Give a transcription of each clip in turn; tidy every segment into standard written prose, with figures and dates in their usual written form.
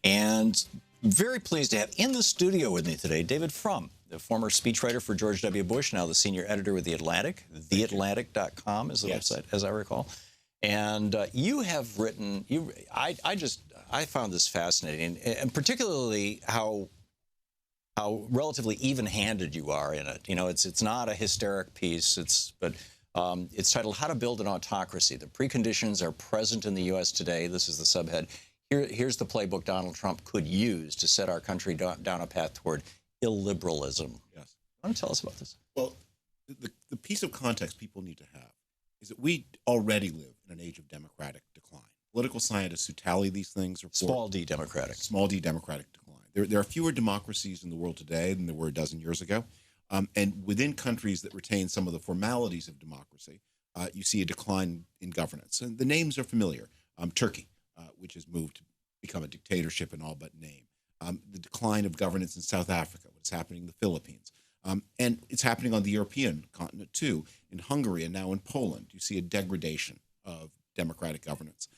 And very pleased to have in the studio with me today David Frum, the former speechwriter for George W. Bush, now the senior editor with The Atlantic. TheAtlantic.com is the website, as I recall. And you have written, I found this fascinating, and particularly how relatively even-handed you are in it. You know, it's not a hysteric piece, but it's titled How to Build an Autocracy. The Preconditions Are Present in the U.S. Today. This is the subhead. Here's the playbook Donald Trump could use to set our country down a path toward illiberalism. Yes. Want to tell us about this? Well, the piece of context people need to have is that we already live in an age of democratic decline. Political scientists who tally these things report Small d democratic. Small d democratic decline. There are fewer democracies in the world today than there were a dozen years ago. And within countries that retain some of the formalities of democracy, you see a decline in governance. And the names are familiar. Turkey, which has moved to become a dictatorship in all but name. The decline of governance in South Africa, what's happening in the Philippines. And it's happening on the European continent, too. In Hungary and now in Poland, you see a degradation of democratic governance.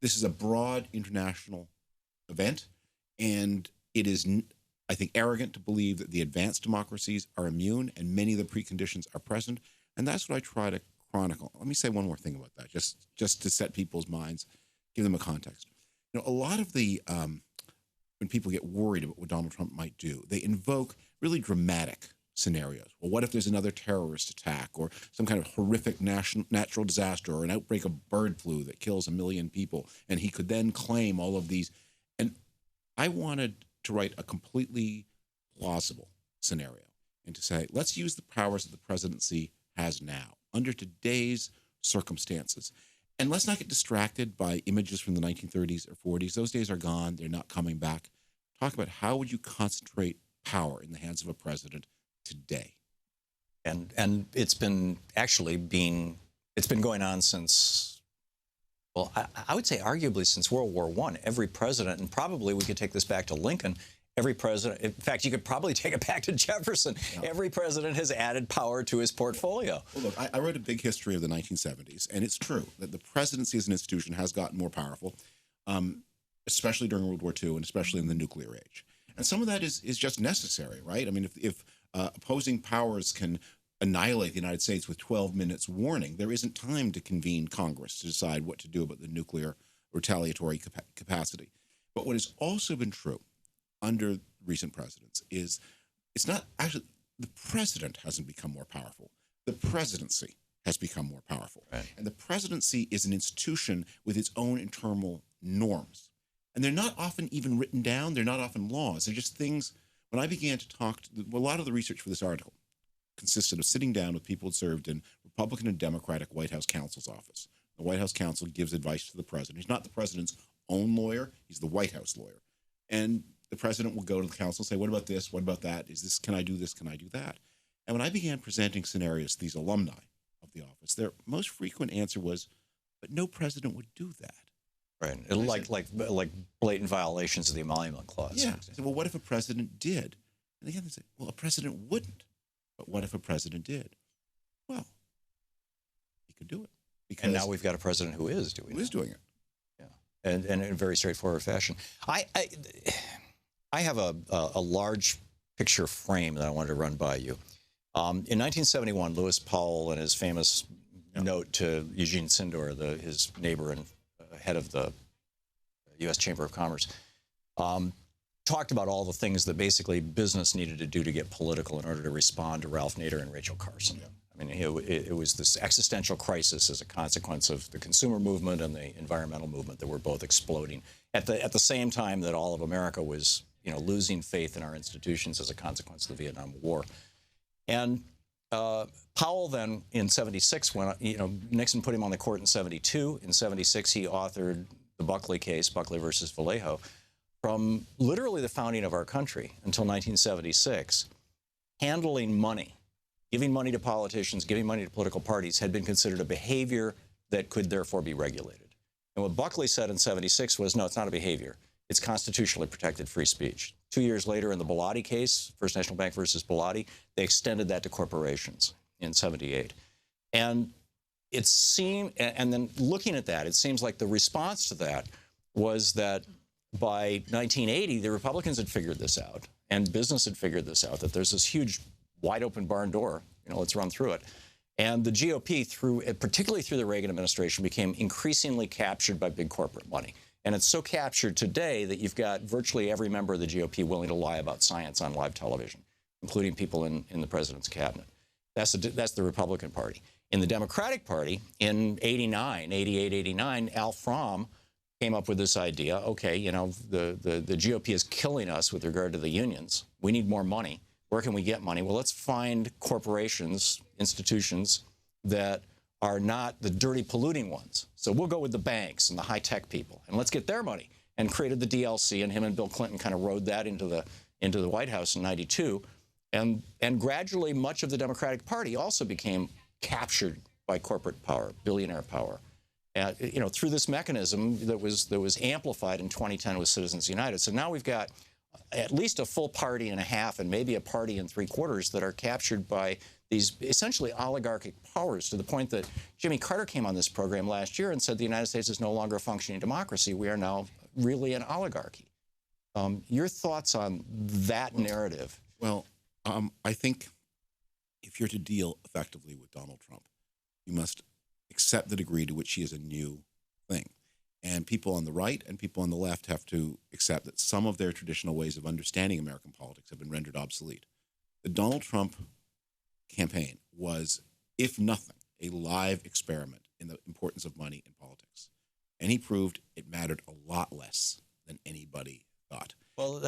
This is a broad international event, and it is, I think, arrogant to believe that the advanced democracies are immune and many of the preconditions are present. And that's what I try to chronicle. Let me say one more thing about that, just to set people's minds, give them a context. You know, a lot of the, when people get worried about what Donald Trump might do, they invoke really dramatic scenarios. Well, what if there's another terrorist attack or some kind of horrific natural disaster or an outbreak of bird flu that kills 1 million people, and he could then claim all of these. And I wanted to write a completely plausible scenario and to say, let's use the powers that the presidency has now under today's circumstances. And let's not get distracted by images from the 1930s or 40s. Those days are gone. They're not coming back. Talk about how would you concentrate power in the hands of a president today? And it's been going on since, well, I would say arguably since World War I. Every president, and probably we could take this back to Lincoln, every president, in fact, you could probably take it back to Jefferson. Yeah. Every president has added power to his portfolio. Well, look, I wrote a big history of the 1970s, and it's true that the presidency as an institution has gotten more powerful, especially during World War II and especially in the nuclear age. And some of that is just necessary, right? I mean, if opposing powers can annihilate the United States with 12 minutes warning, there isn't time to convene Congress to decide what to do about the nuclear retaliatory capacity. But what has also been true under recent presidents is it's not actually the president hasn't become more powerful. The presidency has become more powerful. Right. And the presidency is an institution with its own internal norms. And they're not often even written down. They're not often laws. They're just things. When I began to talk to a lot of the research for this article consisted of sitting down with people who served in Republican and Democratic White House counsel's office. The White House counsel gives advice to the president. He's not the president's own lawyer. He's the White House lawyer. And the president will go to the counsel and say, what about this? What about that? Is this, can I do this? Can I do that? And when I began presenting scenarios to these alumni of the office, their most frequent answer was, but no president would do that. Right. Like blatant violations of the Emolument Clause. Yeah. So, well, what if a president did? And again, they say, well, a president wouldn't. But what if a president did? Well, he could do it. And now we've got a president who is doing it. Who is doing it. Yeah. And in a very straightforward fashion. I have a large picture frame that I wanted to run by you. In 1971, Lewis Powell, in his famous note to Eugene Sindor, his neighbor and head of the U.S. Chamber of Commerce, talked about all the things that basically business needed to do to get political in order to respond to Ralph Nader and Rachel Carson. Yeah. I mean, it was this existential crisis as a consequence of the consumer movement and the environmental movement that were both exploding at the same time that all of America was, losing faith in our institutions as a consequence of the Vietnam War. And Powell then, in 76, Nixon put him on the court in 72. In 76, he authored the Buckley case, Buckley versus Vallejo, from literally the founding of our country until 1976. Handling money, giving money to politicians, giving money to political parties had been considered a behavior that could therefore be regulated. And what Buckley said in 76 was, no, it's not a behavior. It's constitutionally protected free speech. 2 years later, in the Bellotti case, First National Bank versus Bellotti, they extended that to corporations in 78. And it seemed, and then looking at that, it seems like the response to that was that by 1980, the Republicans had figured this out, and business had figured this out, that there's this huge, wide-open barn door. Let's run through it. And the GOP, particularly through the Reagan administration, became increasingly captured by big corporate money. And it's so captured today that you've got virtually every member of the GOP willing to lie about science on live television, including people in the president's cabinet. That's the Republican Party. In the Democratic Party, in 88, 89, Al Frum came up with this idea, okay, the GOP is killing us with regard to the unions. We need more money. Where can we get money? Well, let's find corporations, institutions that are not the dirty, polluting ones. So we'll go with the banks and the high-tech people, and let's get their money. And created the DLC, and him and Bill Clinton kind of rode that into the White House in '92. And gradually, much of the Democratic Party also became captured by corporate power, billionaire power. Through this mechanism that was amplified in 2010 with Citizens United. So now we've got at least a full party and a half, and maybe a party and three-quarters that are captured by these essentially oligarchic powers, to the point that Jimmy Carter came on this program last year and said the United States is no longer a functioning democracy. We are now really an oligarchy. Your thoughts on that narrative? Well, I think if you're to deal effectively with Donald Trump, you must accept the degree to which he is a new thing. And people on the right and people on the left have to accept that some of their traditional ways of understanding American politics have been rendered obsolete. The Donald Trump campaign was, if nothing, a live experiment in the importance of money in politics. And he proved it mattered a lot less than anybody thought. Well,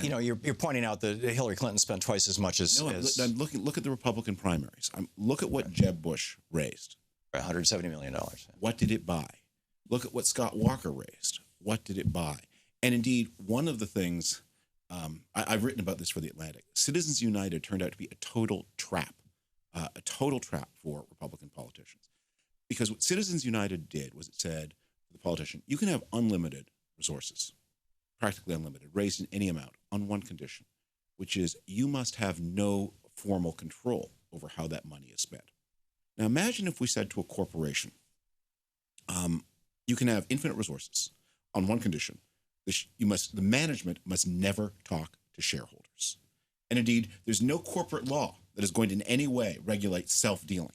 you're pointing out that Hillary Clinton spent twice as much as... Look at the Republican primaries. Look at what Jeb Bush raised. $170 million. What did it buy? Look at what Scott Walker raised. What did it buy? And indeed, one of the things, I've written about this for The Atlantic, Citizens United turned out to be a total trap for Republican politicians. Because what Citizens United did was it said to the politician, you can have unlimited resources, practically unlimited, raised in any amount, on one condition, which is you must have no formal control over how that money is spent. Now imagine if we said to a corporation, you can have infinite resources on one condition. The management must never talk to shareholders. And indeed, there's no corporate law that is going to in any way regulate self-dealing.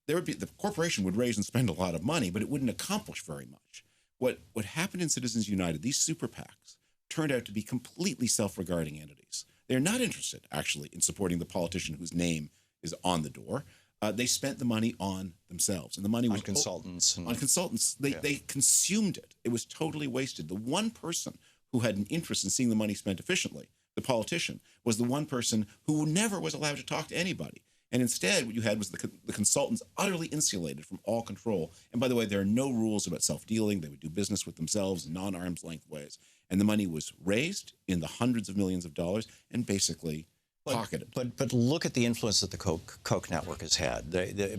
The corporation would raise and spend a lot of money, but it wouldn't accomplish very much. What happened in Citizens United, these super PACs turned out to be completely self-regarding entities. They're not interested, actually, in supporting the politician whose name is on the door. They spent the money on themselves, and the money was on consultants. On consultants. They consumed it. It was totally wasted. The one person who had an interest in seeing the money spent efficiently, the politician, was the one person who never was allowed to talk to anybody. And instead, what you had was the consultants utterly insulated from all control. And by the way, there are no rules about self-dealing. They would do business with themselves in non-arm's length ways. And the money was raised in the hundreds of millions of dollars and basically pocketed. But look at the influence that the Koch network has had,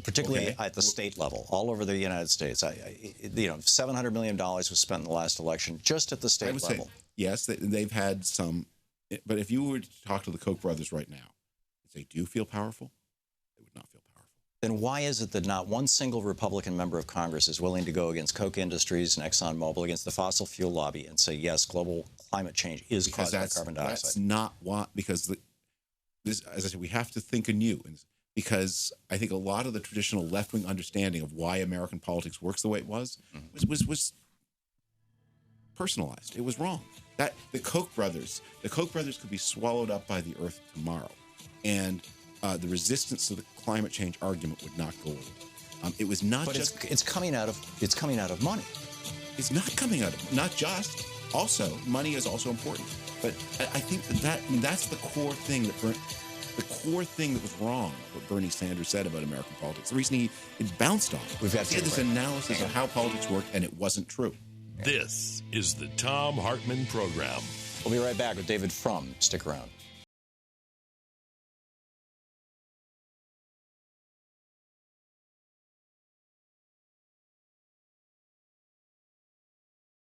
particularly at the state level, all over the United States. $700 million was spent in the last election just at the state level. Say, yes, they've had some. But if you were to talk to the Koch brothers right now and say, do you feel powerful? They would not feel powerful. Then why is it that not one single Republican member of Congress is willing to go against Koch Industries and ExxonMobil, against the fossil fuel lobby, and say, yes, global climate change is caused by carbon dioxide? That's not what, because this, as I said, we have to think anew, because I think a lot of the traditional left-wing understanding of why American politics works the way it was personalized. It was wrong. That the Koch brothers could be swallowed up by the earth tomorrow, and the resistance to the climate change argument would not go away. It was not. But it's coming out of money. It's not coming out of not just. Also, money is also important. But I think that's the core thing that was wrong. What Bernie Sanders said about American politics. The reason it bounced on. He had this analysis of how politics worked, and it wasn't true. This is the Thom Hartmann Program. We'll be right back with David Frum. Stick around.